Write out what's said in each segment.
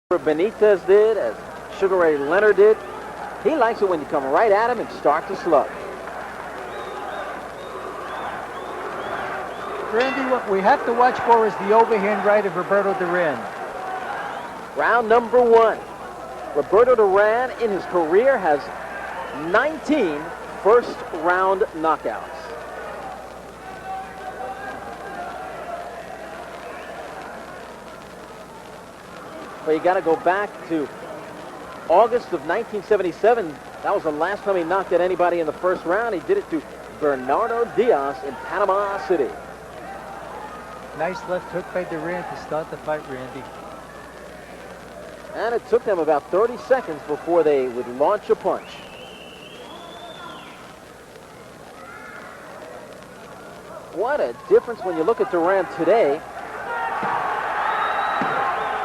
Benitez did, as Sugar Ray Leonard did. He likes it when you come right at him and start to slug. Randy, what we have to watch for is the overhand right of Roberto Duran. Round number one. Roberto Duran in his career has 19 first-round knockouts. But you got to go back to August of 1977. That was the last time he knocked out anybody in the first round. He did it to Bernardo Diaz in Panama City. Nice left hook by Duran to start the fight, Randy. And it took them about 30 seconds before they would launch a punch. What a difference when you look at Duran today.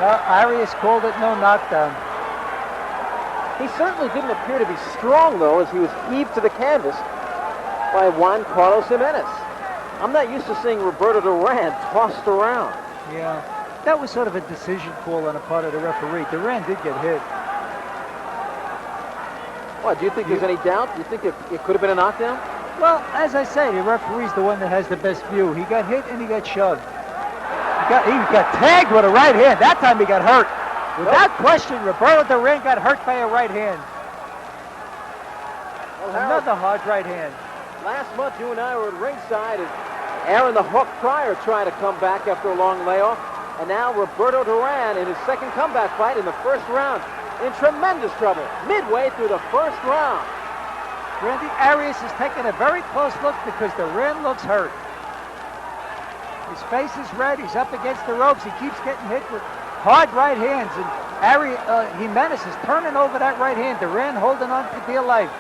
Arias called it no knockdown. He certainly didn't appear to be strong, though, as he was heaved to the canvas by Juan Carlos Giménez. I'm not used to seeing Roberto Duran tossed around. Yeah, that was sort of a decision call on the part of the referee. Duran did get hit. What, do you think there's any doubt? Do you think it could have been a knockdown? Well, as I say, the referee's the one that has the best view. He got hit and he got shoved. He got tagged with a right hand. That time he got hurt. Without question, Roberto Duran got hurt by a right hand. Well, another hard right hand. Last month, you and I were at ringside, and Aaron the Hawk Pryor tried to come back after a long layoff. And now Roberto Duran in his second comeback fight in the first round in tremendous trouble midway through the first round. Randy, Arias is taking a very close look because Duran looks hurt. His face is red. He's up against the ropes. He keeps getting hit with hard right hands. And Giménez is turning over that right hand. Duran holding on for dear life.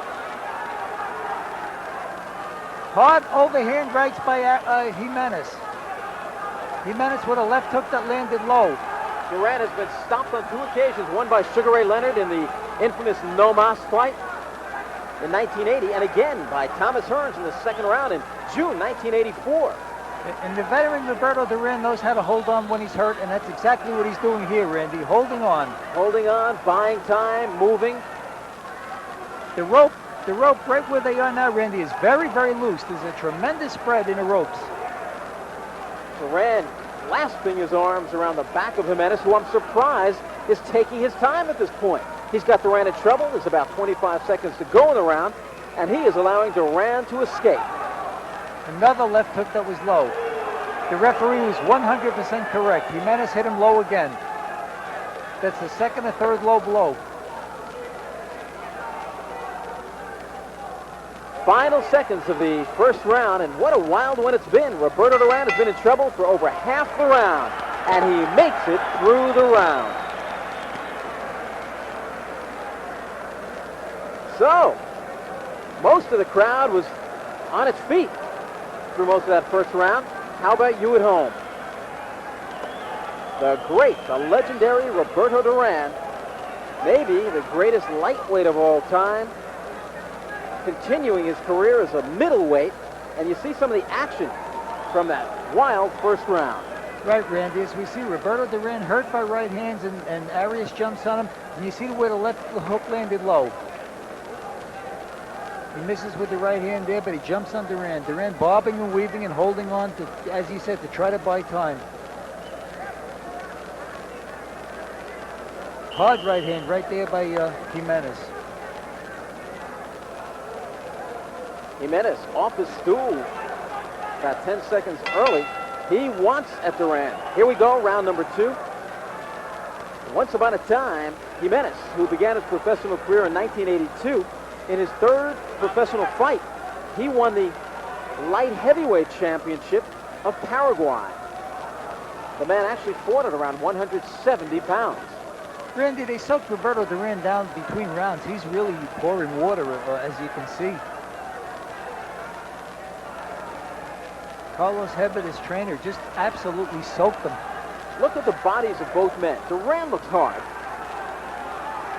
Hard overhand rights by Giménez. Giménez with a left hook that landed low. Duran has been stopped on 2 occasions, one by Sugar Ray Leonard in the infamous No Mas fight in 1980, and again by Thomas Hearns in the second round in June 1984. And the veteran Roberto Duran knows how to hold on when he's hurt, and that's exactly what he's doing here, Randy. Holding on. Holding on, buying time, moving. The rope right where they are now, Randy, is very, very loose. There's a tremendous spread in the ropes. Duran clasping his arms around the back of Giménez, who I'm surprised is taking his time at this point. He's got Duran in trouble. There's about 25 seconds to go in the round, and he is allowing Duran to escape. Another left hook that was low. The referee was 100% correct. Giménez hit him low again. That's the second or third low blow. Final seconds of the first round, and what a wild one it's been. Roberto Duran has been in trouble for over half the round, and he makes it through the round. So, most of the crowd was on its feet through most of that first round. How about you at home? The great, the legendary Roberto Duran, maybe the greatest lightweight of all time, continuing his career as a middleweight, and you see some of the action from that wild first round. Right, Randy, as we see Roberto Duran hurt by right hands, and Arias jumps on him, and you see the way the left hook landed low. He misses with the right hand there, but he jumps on Duran. Duran bobbing and weaving and holding on to, as he said, to try to buy time. Hard right hand right there by Giménez. Giménez off his stool about 10 seconds early. He wants at Duran. Here we go, round number 2. Once upon a time, Giménez, who began his professional career in 1982, in his third professional fight, he won the light heavyweight championship of Paraguay. The man actually fought at around 170 pounds. Randy, they soaked Roberto Duran down between rounds. He's really pouring water, as you can see. Carlos Hebert, his trainer, just absolutely soaked them. Look at the bodies of both men. Duran looks hard,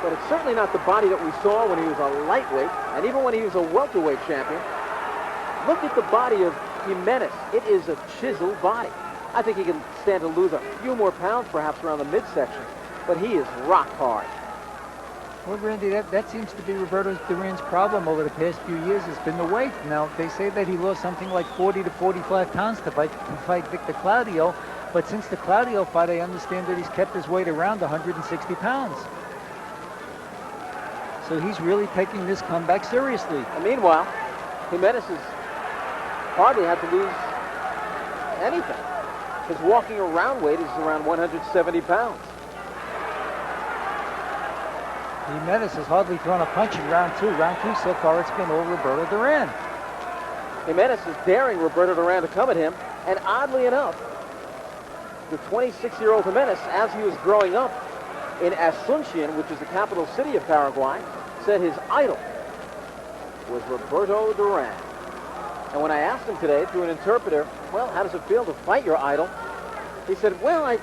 but it's certainly not the body that we saw when he was a lightweight, and even when he was a welterweight champion. Look at the body of Giménez. It is a chiseled body. I think he can stand to lose a few more pounds, perhaps around the midsection. but he is rock hard. Well, Randy, that seems to be Roberto Duran's problem over the past few years. Has been the weight. Now, they say that he lost something like 40 to 45 pounds to fight Victor Claudio, but since the Claudio fight, I understand that he's kept his weight around 160 pounds. So he's really taking this comeback seriously. And meanwhile, Giménez has hardly had to lose anything. His walking around weight is around 170 pounds. Giménez has hardly thrown a punch in round two. Round two so far, it's been all Roberto Duran. Giménez is daring Roberto Duran to come at him, and oddly enough, the 26-year-old Giménez, as he was growing up in Asuncion, which is the capital city of Paraguay, said his idol was Roberto Duran. And when I asked him today through an interpreter, well, how does it feel to fight your idol? He said, well, I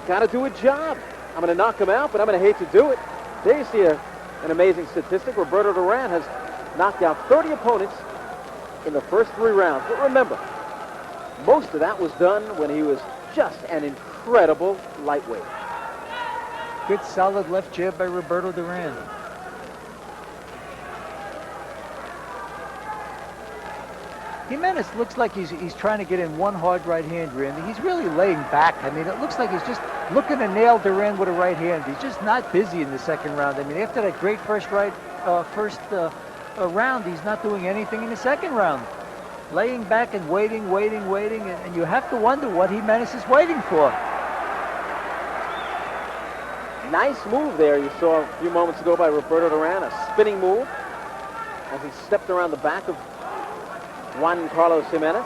got to do a job. I'm going to knock him out, but I'm going to hate to do it. There you see an amazing statistic. Roberto Duran has knocked out 30 opponents in the first 3 rounds. But remember, most of that was done when he was just an incredible lightweight. Good solid left jab by Roberto Duran. Giménez looks like he's trying to get in one hard right hand, Randy. He's really laying back. I mean, it looks like he's just looking to nail Duran with a right hand. He's just not busy in the second round. I mean, after that great first round, he's not doing anything in the second round. Laying back and waiting, and you have to wonder what Giménez is waiting for. Nice move there you saw a few moments ago by Roberto Duran, a spinning move as he stepped around the back of Juan Carlos Giménez.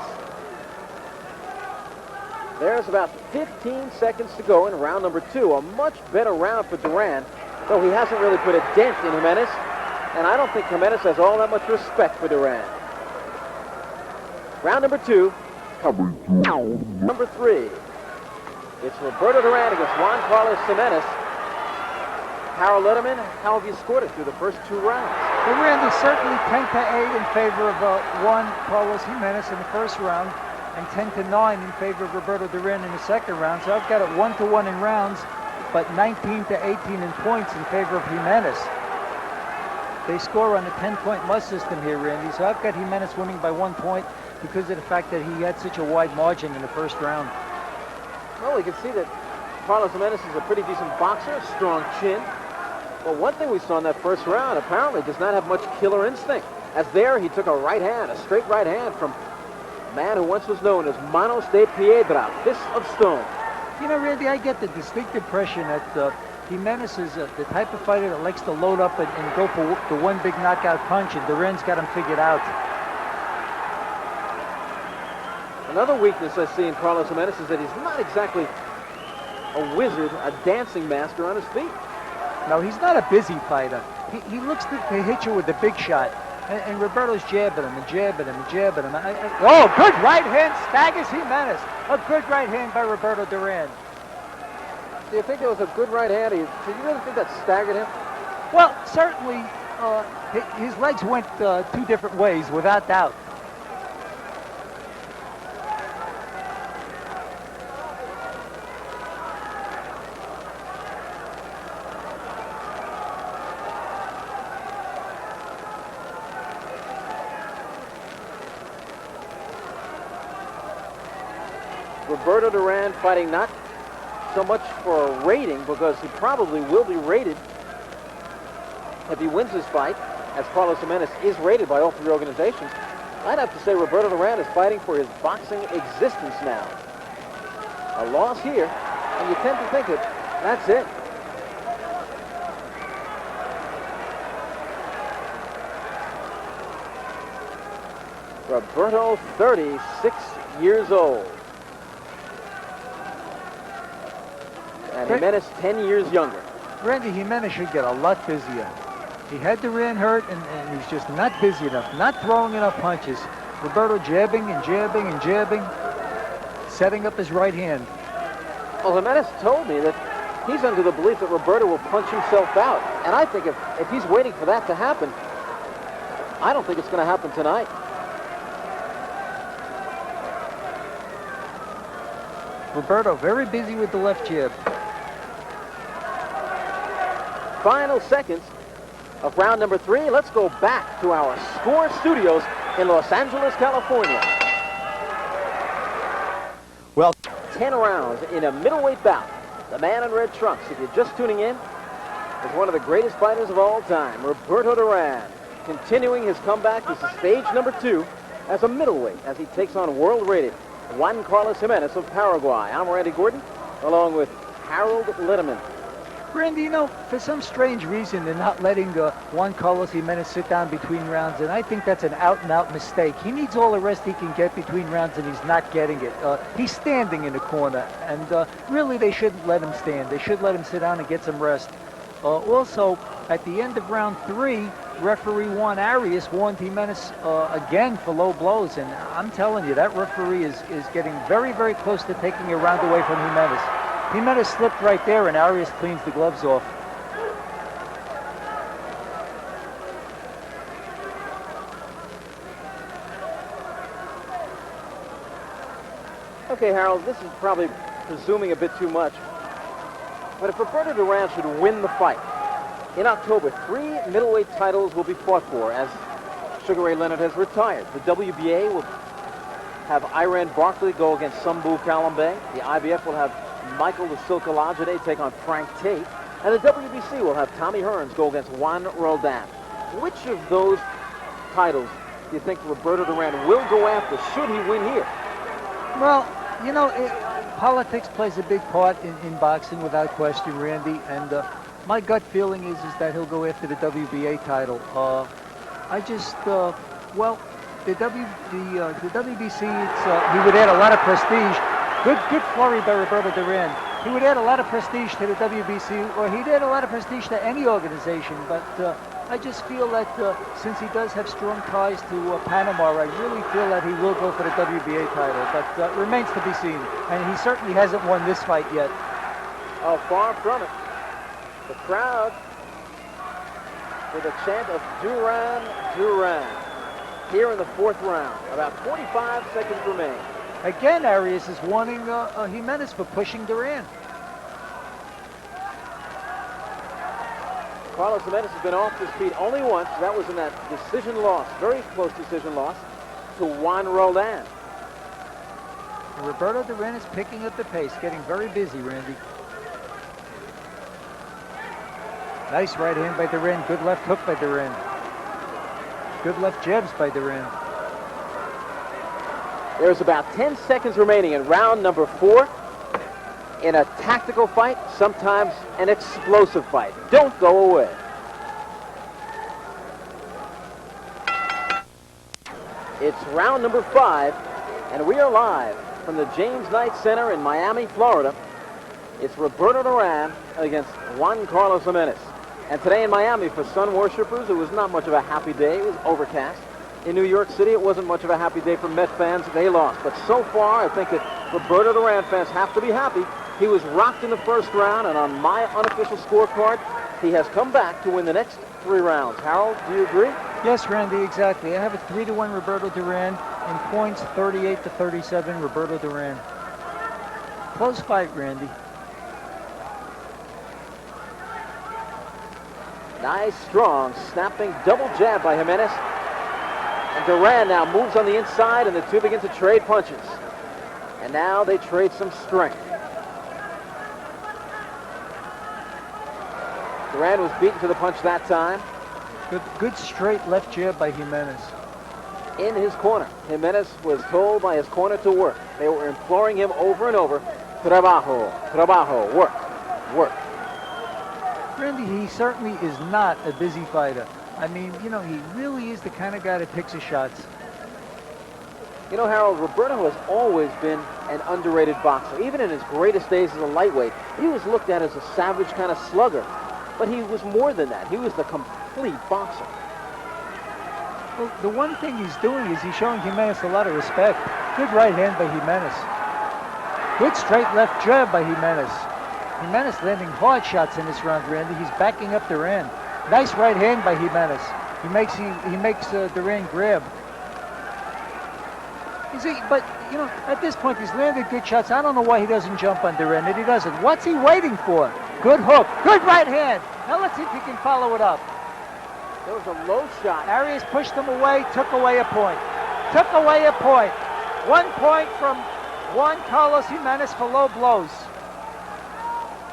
There's about 15 seconds to go in round number 2. A much better round for Duran, though he hasn't really put a dent in Giménez, and I don't think Giménez has all that much respect for Duran. Round number 2. Number 3. It's Roberto Duran against Juan Carlos Giménez. Harold Letterman, how have you scored it through the first 2 rounds? Well, Randy, certainly 10-8 in favor of Juan Carlos Giménez in the first round, and 10-9 in favor of Roberto Duran in the second round. So I've got it 1-1 in rounds, but 19-18 in points in favor of Giménez. They score on the 10-point must system here, Randy. So I've got Giménez winning by 1 point because of the fact that he had such a wide margin in the first round. Well, we can see that Carlos Giménez is a pretty decent boxer, a strong chin. Well, one thing we saw in that first round, apparently does not have much killer instinct. As there, he took a right hand, a straight right hand from a man who once was known as Manos de Piedra, fist of stone. You know, Randy, I get the distinct impression that Giménez is the type of fighter that likes to load up and go for the one big knockout punch, and Duran's got him figured out. Another weakness I see in Carlos Giménez is that he's not exactly a wizard, a dancing master on his feet. No, he's not a busy fighter. He looks to hit you with the big shot. And Roberto's jabbing him and jabbing him and jabbing him. Oh, good right hand, staggers Giménez. A good right hand by Roberto Duran. Do you think it was a good right hand? Do you really think that staggered him? Well, certainly his legs went 2 different ways, without doubt. Roberto Duran fighting not so much for a rating, because he probably will be rated if he wins this fight, as Carlos Giménez is rated by all 3 organizations. I'd have to say Roberto Duran is fighting for his boxing existence now. A loss here, and you tend to think that that's it. Roberto, 36 years old. And Giménez 10 years younger. Randy, Giménez should get a lot busier. He had Duran hurt, and he's just not busy enough, not throwing enough punches. Roberto jabbing and jabbing and jabbing, setting up his right hand. Well, Giménez told me that he's under the belief that Roberto will punch himself out. And I think if he's waiting for that to happen, I don't think it's going to happen tonight. Roberto very busy with the left jab. final seconds of round number 3. Let's go back to our Score Studios in Los Angeles, California. Well, 10 rounds in a middleweight bout. The man in red trunks, if you're just tuning in, is one of the greatest fighters of all time, Roberto Duran, continuing his comeback. This is stage number 2 as a middleweight as he takes on world-rated Juan Carlos Giménez of Paraguay. I'm Randy Gordon, along with Harold Letterman. Randy, you know, for some strange reason, they're not letting Juan Carlos Giménez sit down between rounds, and I think that's an out-and-out mistake. He needs all the rest he can get between rounds, and he's not getting it. He's standing in the corner, and really they shouldn't let him stand. They should let him sit down and get some rest. Also, at the end of round 3, referee Juan Arias warned Giménez again for low blows, and I'm telling you, that referee is getting very, very close to taking a round away from Giménez. Giménez slipped right there, and Arias cleans the gloves off. Okay, Harold, this is probably presuming a bit too much. But if Roberto Duran should win the fight, in October, 3 middleweight titles will be fought for as Sugar Ray Leonard has retired. The WBA will have Iran Barkley go against Sambu Kalambe. The IBF will have Michael the Silka Lajide take on Frank Tate. And the WBC will have Tommy Hearns go against Juan Roldan. Which of those titles do you think Roberto Duran will go after should he win here? Well, you know, politics plays a big part in boxing without question, Randy, and my gut feeling is that he'll go after the WBA title. I just, well, the WBC, he would add a lot of prestige. Good flurry by Roberto Duran. He would add a lot of prestige to the WBC, or he'd add a lot of prestige to any organization, but I just feel that since he does have strong ties to Panama, I really feel that he will go for the WBA title, but remains to be seen. And he certainly hasn't won this fight yet. Oh, far from it. The crowd with a chant of Duran, Duran. Here in the 4th round. About 45 seconds remain. Again, Arias is warning Giménez for pushing Duran. Carlos Giménez has been off his feet only once. That was in that decision loss, very close decision loss, to Juan Roldan. Roberto Duran is picking up the pace, getting very busy, Randy. Nice right hand by Duran. Good left hook by Duran. Good left jabs by Duran. There's about 10 seconds remaining in round number 4. In a tactical fight, sometimes an explosive fight. Don't go away. It's round number 5, and we are live from the James Knight Center in Miami, Florida. It's Roberto Duran against Juan Carlos Giménez. And today in Miami, for sun worshipers, it was not much of a happy day. It was overcast. In New York City, it wasn't much of a happy day for Met fans. They lost. But so far, I think that Roberto Duran fans have to be happy. He was rocked in the 1st round, and on my unofficial scorecard, he has come back to win the next 3 rounds. Harold, do you agree? Yes, Randy, exactly. I have a 3-1 Roberto Duran. In points, 38-37, Roberto Duran. Close fight, Randy. Nice, strong, snapping double jab by Giménez. And Duran now moves on the inside, and the two begin to trade punches. And now they trade some strength. Duran was beaten to the punch that time. Good straight left jab by Giménez. In his corner, Giménez was told by his corner to work. They were imploring him over and over, trabajo, trabajo, work, work. Randy, he certainly is not a busy fighter. I mean, you know, he really is the kind of guy that picks his shots. You know, Harold, Roberto has always been an underrated boxer. Even in his greatest days as a lightweight, he was looked at as a savage kind of slugger. But he was more than that. He was the complete boxer. Well, the one thing he's doing is he's showing Giménez a lot of respect. Good right hand by Giménez. Good straight left jab by Giménez. Giménez landing hard shots in this round, Randy. He's backing up Duran. Nice right hand by Giménez. He makes Duran grab. You see, but, you know, at this point, he's landed good shots. I don't know why he doesn't jump on Duran, and he doesn't. What's he waiting for? Good hook. Good right hand. Now let's see if he can follow it up. There was a low shot. Arias pushed him away, took away a point. Took away a point. 1 point from Juan Carlos Giménez for low blows.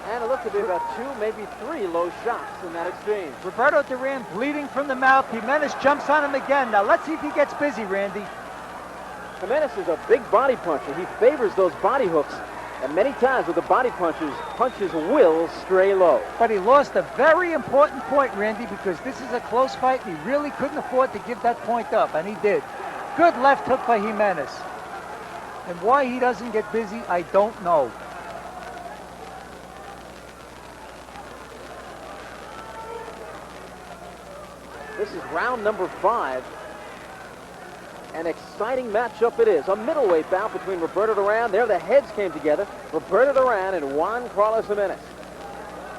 And it looked to be about 2, maybe 3 low shots in that exchange. Roberto Duran bleeding from the mouth. Giménez jumps on him again. Now let's see if he gets busy, Randy. Giménez is a big body puncher. He favors those body hooks. And many times with the body punches will stray low. But he lost a very important point, Randy, because this is a close fight and he really couldn't afford to give that point up, and he did. Good left hook by Giménez. And why he doesn't get busy, I don't know. This is round number 5. An exciting matchup it is. A middleweight bout between Roberto Duran. There the heads came together. Roberto Duran and Juan Carlos Giménez.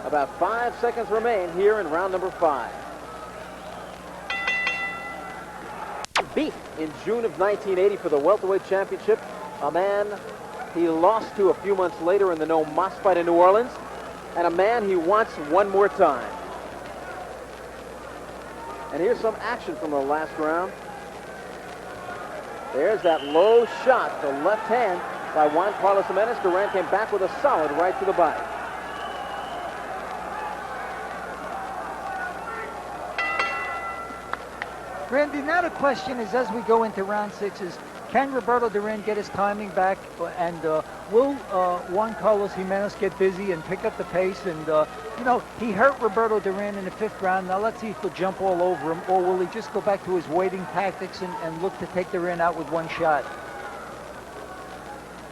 About 5 seconds remain here in round number 5. Beat in June of 1980 for the welterweight championship. A man he lost to a few months later in the No Mas fight in New Orleans. And a man he wants one more time. And here's some action from the last round. There's that low shot, the left hand by Juan Carlos Giménez. Duran came back with a solid right to the body. Randy, now the question is, as we go into round 6, is can Roberto Duran get his timing back, and will Juan Carlos Giménez get busy and pick up the pace? And, you know, he hurt Roberto Duran in the 5th round. Now let's see if he'll jump all over him, or will he just go back to his waiting tactics and look to take Duran out with one shot,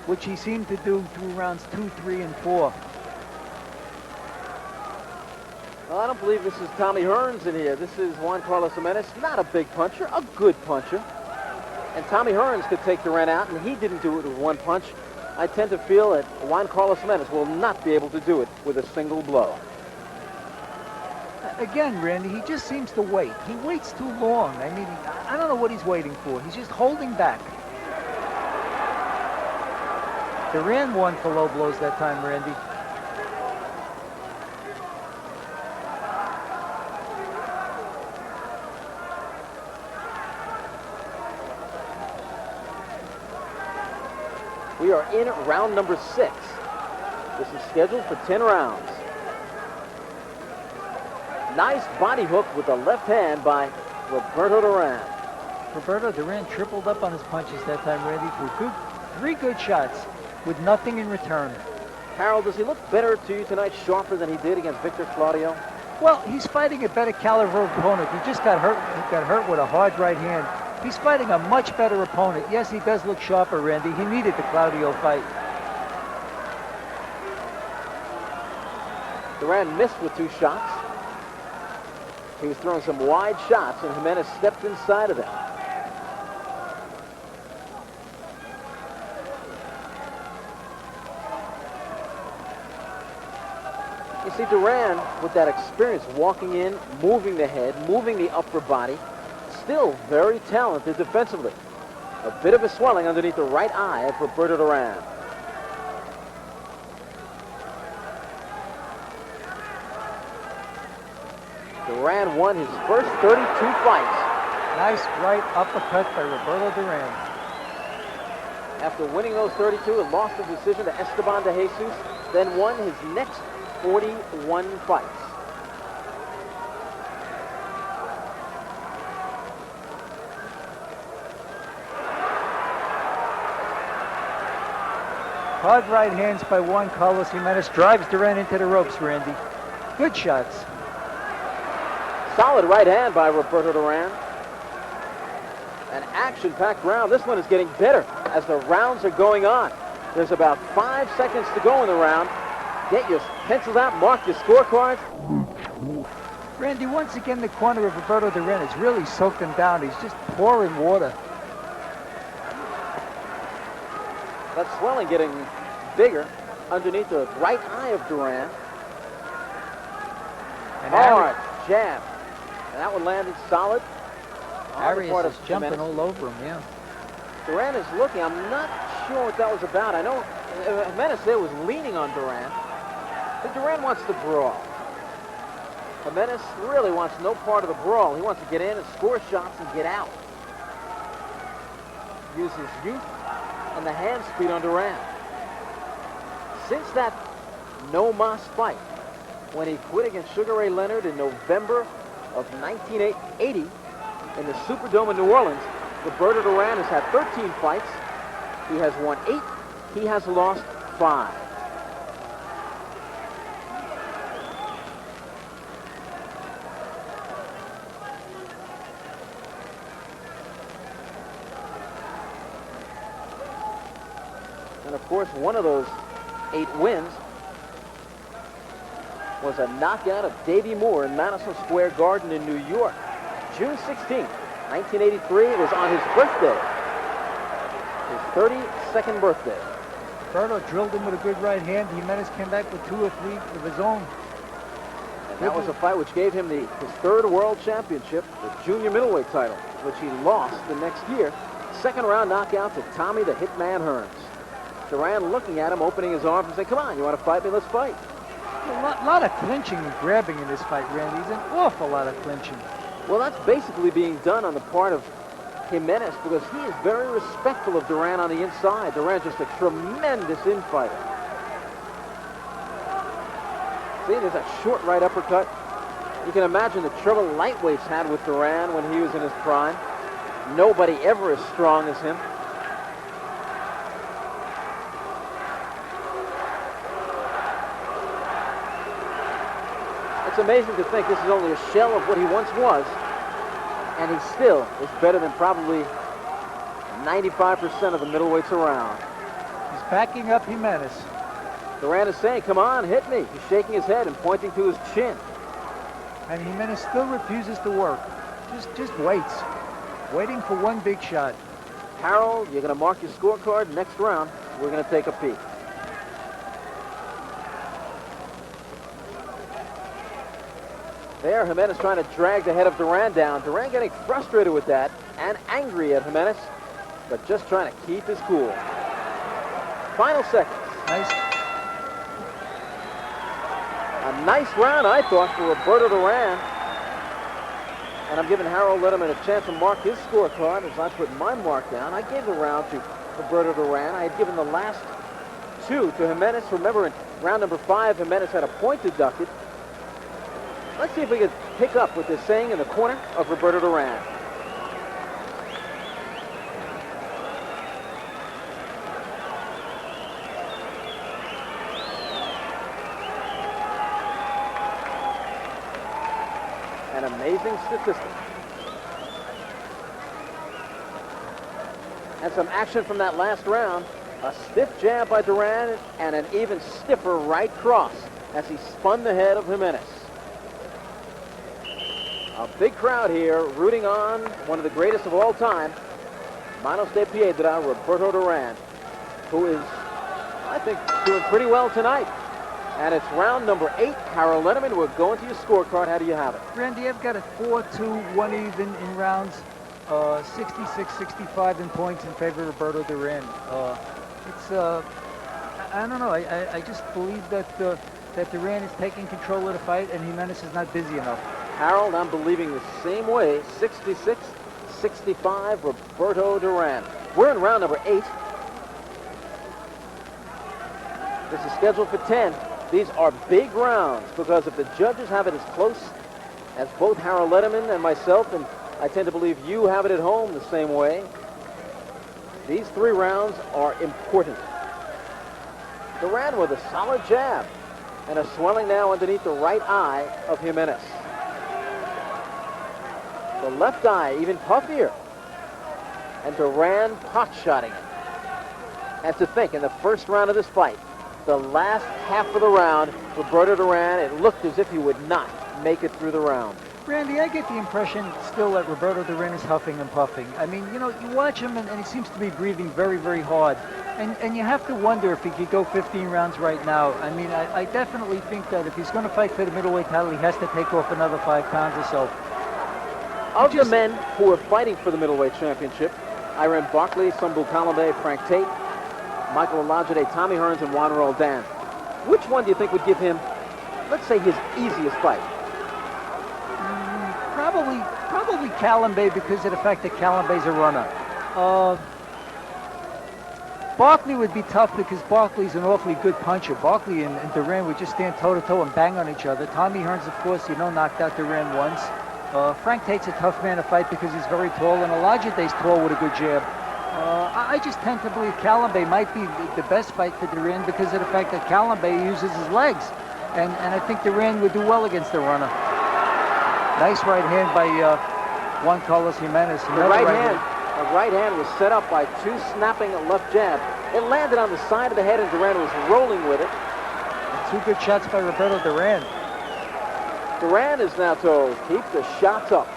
which he seemed to do through rounds 2, 3, and 4. Well, I don't believe this is Tommy Hearns in here. This is Juan Carlos Giménez, not a big puncher, a good puncher. And Tommy Hearns could take Duran out, and he didn't do it with one punch. I tend to feel that Juan Carlos Giménez will not be able to do it with a single blow. Again, Randy, he just seems to wait. He waits too long. I mean, I don't know what he's waiting for. He's just holding back. Duran won for low blows that time, Randy. We are in round number 6. This is scheduled for 10 rounds. Nice body hook with the left hand by Roberto Duran. Roberto Duran tripled up on his punches that time, Randy, for 3 good shots with nothing in return. Harold, does he look better to you tonight, sharper than he did against Victor Claudio? Well, he's fighting a better caliber opponent. He just got hurt. He got hurt with a hard right hand. He's fighting a much better opponent. Yes, he does look sharper, Randy. He needed the Claudio fight. Duran missed with 2 shots. He was throwing some wide shots, and Giménez stepped inside of them. You see, Duran, with that experience, walking in, moving the head, moving the upper body, still very talented defensively. A bit of a swelling underneath the right eye of Roberto Duran. Duran won his first 32 fights. Nice right uppercut by Roberto Duran. After winning those 32 and lost the decision to Esteban de Jesus, then won his next 41 fights. Hard right hands by Juan Carlos Giménez drives Duran into the ropes, Randy. Good shots. Solid right hand by Roberto Duran. An action-packed round. This one is getting better as the rounds are going on. There's about 5 seconds to go in the round. Get your pencils out, mark your scorecards. Randy, once again, the corner of Roberto Duran has really soaked him down. He's just pouring water. That swelling getting bigger underneath the right eye of Duran. Hard jab. And that one landed solid. Arias is jumping all over him, yeah. Duran is looking. I'm not sure what that was about. I know Giménez there was leaning on Duran. So Duran wants to brawl. Giménez really wants no part of the brawl. He wants to get in and score shots and get out. Use his youth and the hand speed on Duran. Since that no mas fight, when he quit against Sugar Ray Leonard in November of 1980 in the Superdome in New Orleans, Roberto Duran has had 13 fights. He has won 8. He has lost 5. And of course, one of those 8 wins was a knockout of Davey Moore in Madison Square Garden in New York. June 16th, 1983. It was on his birthday. His 32nd birthday. Roberto drilled him with a good right hand. Giménez came back with 2 or 3 of his own. And that was a fight which gave him his 3rd world championship, the junior middleweight title, which he lost the next year. Second round knockout to Tommy the Hitman Hearns. Duran looking at him, opening his arms and saying, come on, you want to fight me? Let's fight. A lot of clinching and grabbing in this fight, Randy. There's an awful lot of clinching. Well, that's basically being done on the part of Giménez because he is very respectful of Duran on the inside. Duran's just a tremendous infighter. See, there's a short right uppercut. You can imagine the trouble lightweights had with Duran when he was in his prime. Nobody ever as strong as him. It's amazing to think this is only a shell of what he once was, and he still is better than probably 95% of the middleweights around. He's backing up Giménez. Duran is saying, come on, hit me. He's shaking his head and pointing to his chin. And Giménez still refuses to work. Just waits. Waiting for one big shot. Harold, you're going to mark your scorecard. Next round, we're going to take a peek. There, Giménez trying to drag the head of Duran down. Duran getting frustrated with that and angry at Giménez, but just trying to keep his cool. Final seconds. Nice. A nice round, I thought, for Roberto Duran. And I'm giving Harold Letterman a chance to mark his scorecard as I put my mark down. I gave the round to Roberto Duran. I had given the last 2 to Giménez. Remember, in round number 5, Giménez had a point deducted. Let's see if we can pick up what they're saying in the corner of Roberto Duran. An amazing statistic. And some action from that last round. A stiff jab by Duran and an even stiffer right cross as he spun the head of Giménez. A big crowd here rooting on one of the greatest of all time, Manos de Piedra, Roberto Duran, who is, I think, doing pretty well tonight. And it's round number 8. Harold Letterman, we're going to your scorecard. How do you have it? Randy, I've got a 4-2, 1 even in rounds, 66-65 in points in favor of Roberto Duran. I don't know. I just believe that Duran is taking control of the fight and Giménez is not busy enough. Harold, I'm believing the same way. 66-65, Roberto Duran. We're in round number 8. This is scheduled for 10. These are big rounds because if the judges have it as close as both Harold Letterman and myself, and I tend to believe you have it at home the same way, these 3 rounds are important. Duran with a solid jab and a swelling now underneath the right eye of Giménez. The left eye even puffier. And Duran pot-shotting it. And to think, in the first round of this fight, the last half of the round, Roberto Duran, it looked as if he would not make it through the round. Randy, I get the impression still that Roberto Duran is huffing and puffing. I mean, you know, you watch him and he seems to be breathing very, very hard. And you have to wonder if he could go 15 rounds right now. I mean, I definitely think that if he's going to fight for the middleweight title, he has to take off another 5 pounds or so. Of the men who are fighting for the middleweight championship, Iran Barkley, Sumbu Kalambe, Frank Tate, Michael Olajide, Tommy Hearns, and Juan Roldan. Which one do you think would give him let's say, his easiest fight? Probably Calambe, because of the fact that Calambe's a runner. Barkley would be tough because Barkley's an awfully good puncher. Barkley and Duran would just stand toe-to-toe and bang on each other. Tommy Hearns, of course, knocked out Duran once. Frank Tate's a tough man to fight because he's very tall, and Olajude's tall with a good jab. I just tend to believe Calambe might be the best fight for Duran because of the fact that Calambe uses his legs. And I think Duran would do well against the runner. Nice right hand by Juan Carlos Giménez. The right hand was set up by two snapping left jabs. It landed on the side of the head, and Duran was rolling with it. And two good shots by Roberto Duran. Duran is now to keep the shots up.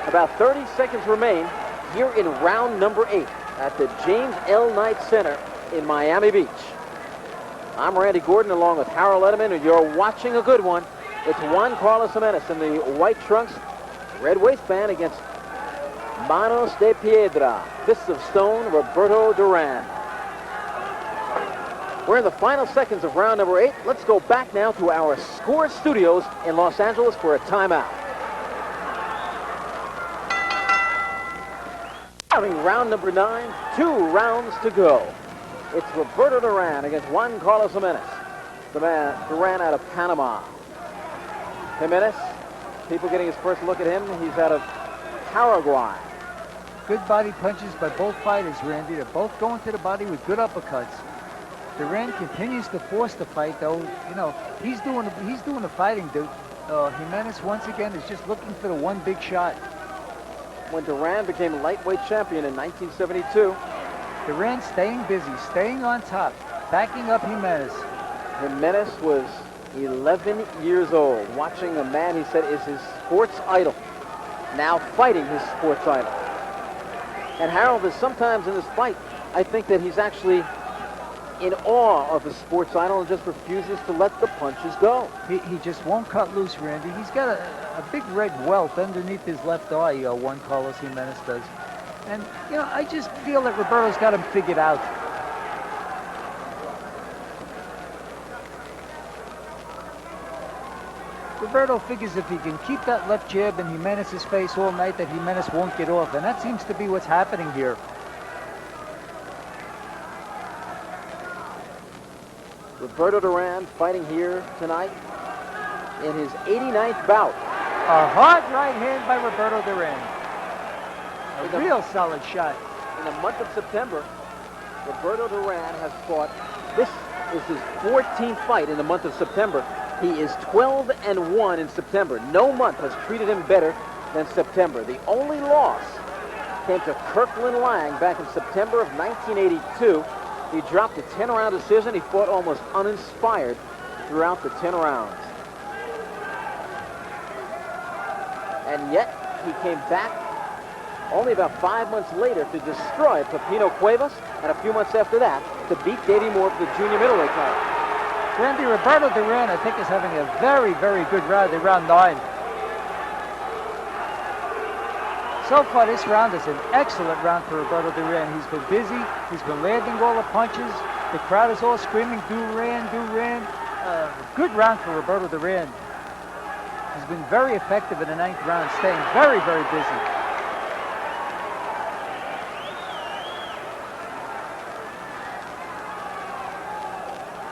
About 30 seconds remain here in round number 8 at the James L. Knight Center in Miami Beach. I'm Randy Gordon along with Harold Edelman, and you're watching a good one. It's Juan Carlos Giménez in the white trunks, red waistband against manos de piedra, fists of stone, Roberto Duran. We're in the final seconds of round number 8. Let's go back now to our Score Studios in Los Angeles for a timeout. Round number 9, 2 rounds to go. It's Roberto Duran against Juan Carlos Giménez. Duran out of Panama. Giménez, people getting his first look at him, he's out of Paraguay. Good body punches by both fighters, Randy. They're both going to the body with good uppercuts. Duran continues to force the fight, though. He's doing the fighting. Giménez once again is just looking for the one big shot. When Duran became lightweight champion in 1972. Duran staying busy, staying on top, backing up Giménez. Giménez was 11 years old, watching a man he said is his sports idol, now fighting his sports idol. And Harold is sometimes in this fight, I think that he's actually in awe of his sports idol and just refuses to let the punches go. He just won't cut loose, Randy. He's got a big red welt underneath his left eye, Juan Carlos Giménez does. And, I just feel that Roberto's got him figured out. Roberto figures if he can keep that left jab in Giménez's face all night, that Giménez won't get off. And that seems to be what's happening here. Roberto Duran fighting here tonight in his 89th bout. A hard right hand by Roberto Duran. A real solid shot. In the month of September, Roberto Duran has fought. This is his 14th fight in the month of September. He is 12-1 in September. No month has treated him better than September. The only loss came to Kirkland Lang back in September of 1982. He dropped a 10-round decision. He fought almost uninspired throughout the 10 rounds. And yet, he came back only about 5 months later to destroy Pepino Cuevas, and a few months after that, to beat Davey Moore for the junior middleweight title. Randy, Roberto Duran, I think, is having a very, very good round in round 9. So far, this round is an excellent round for Roberto Duran. He's been busy. He's been landing all the punches. The crowd is all screaming, Duran, Duran. Good round for Roberto Duran. He's been very effective in the 9th round, staying very, very busy.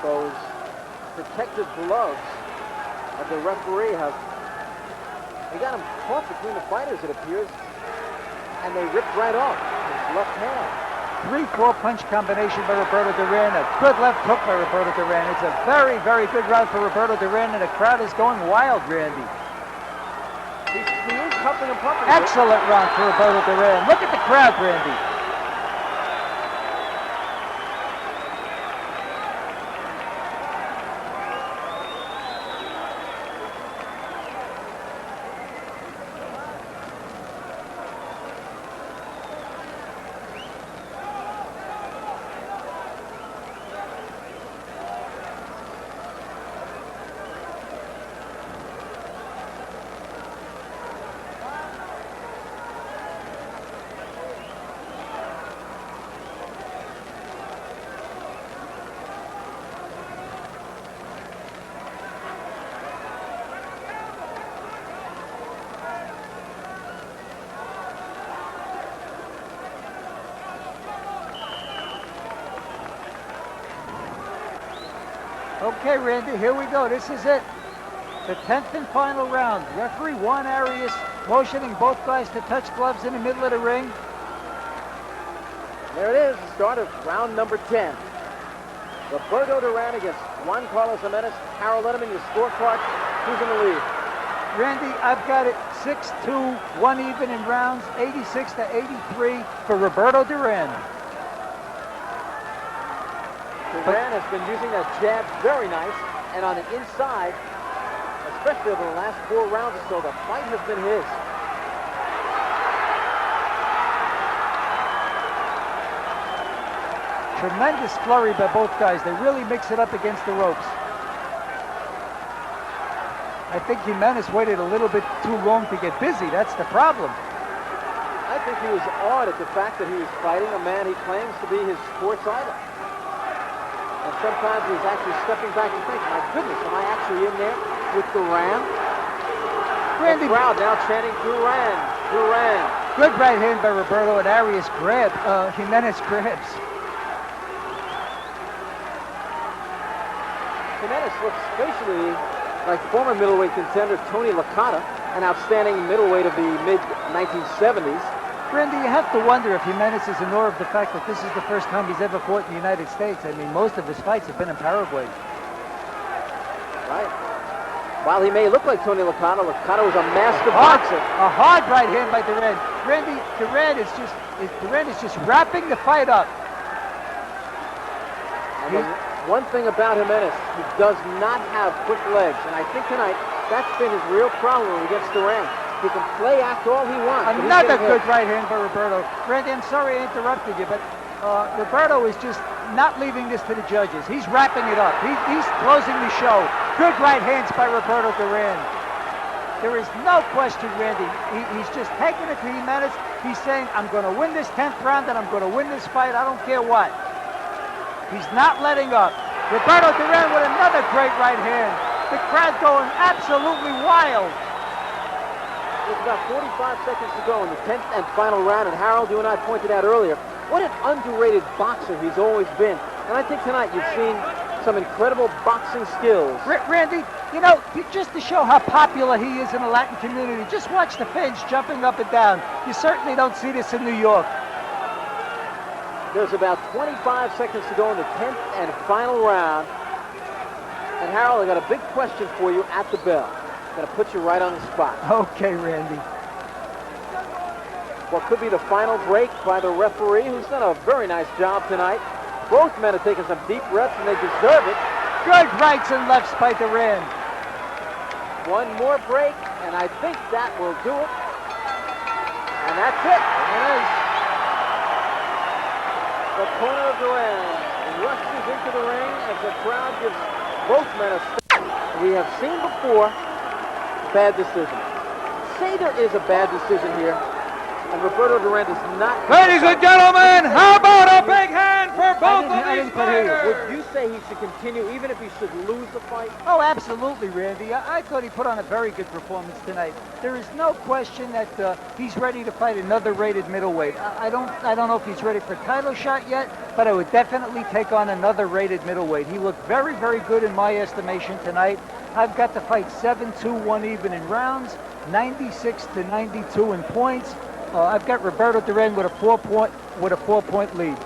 Those protective gloves of the referee they got him caught between the fighters, it appears, and they ripped right off his left hand. 3-4 punch combination by Roberto Duran. A good left hook by Roberto Duran. It's a very, very good round for Roberto Duran, and the crowd is going wild, Randy. He is pumping and pumping. Excellent round for Roberto Duran. Look at the crowd, Randy. Okay, Randy, here we go. This is it. The 10th and final round. Referee Juan Arias motioning both guys to touch gloves in the middle of the ring. There it is, the start of round number 10. Roberto Duran against Juan Carlos Giménez. Harold Letterman, your scorecard. Who's in the lead? Randy, I've got it 6-2, one even in rounds, 86-83 for Roberto Duran. Duran has been using that jab very nice, and on the inside, especially over the last 4 rounds or so, the fight has been his. Tremendous flurry by both guys. They really mix it up against the ropes. I think Giménez waited a little bit too long to get busy. That's the problem. I think he was awed at the fact that he was fighting a man he claims to be his sports idol. And sometimes he's actually stepping back and thinking, my goodness, am I actually in there with Duran? Randy, the crowd now chanting Duran, Duran. Good right hand by Roberto, and Arias Giménez grabs. Giménez looks facially like former middleweight contender Tony Licata, an outstanding middleweight of the mid-1970s. Randy, you have to wonder if Giménez is in awe of the fact that this is the first time he's ever fought in the United States. I mean, most of his fights have been in Paraguay. Right. While he may look like Tony Licata, Licata was a master boxer. A hard right hand by Duran. Randy, Duran is just wrapping the fight up. And one thing about Giménez, he does not have quick legs, and I think tonight that's been his real problem against Duran. He can play act all he wants. Another good right hand by Roberto. Randy, I'm sorry I interrupted you, but Roberto is just not leaving this to the judges. He's wrapping it up. He's closing the show. Good right hands by Roberto Duran. There is no question, Randy. He's just taking it to Giménez. He's saying, I'm going to win this 10th round and I'm going to win this fight. I don't care what. He's not letting up. Roberto Duran with another great right hand. The crowd going absolutely wild. There's about 45 seconds to go in the 10th and final round, and Harold, you and I pointed out earlier, what an underrated boxer he's always been. And I think tonight you've seen some incredible boxing skills. Randy, you know, just to show how popular he is in the Latin community, just watch the fans jumping up and down. You certainly don't see this in New York. There's about 25 seconds to go in the 10th and final round. And Harold, I got a big question for you at the bell. I'm going to put you right on the spot. Okay, Randy. What could be the final break by the referee, who's done a very nice job tonight. Both men have taken some deep breaths, and they deserve it. Good rights and lefts by Duran. One more break, and I think that will do it. And that's it. It is. The corner of Duran rushes into the ring as the crowd gives both men a step. We have seen before bad decision. Say there is a bad decision here, and Roberto Duran does not. Ladies and gentlemen, how about a big hand for both of these fighters? Would you say he should continue even if he should lose the fight? Oh, absolutely, Randy. I thought he put on a very good performance tonight. There is no question that he's ready to fight another rated middleweight. I don't know if he's ready for a title shot yet, but I would definitely take on another rated middleweight. He looked very, very good in my estimation tonight. I've got the fight 7-2, one even in rounds, 96-92 in points. I've got Roberto Duran with a 4-point lead.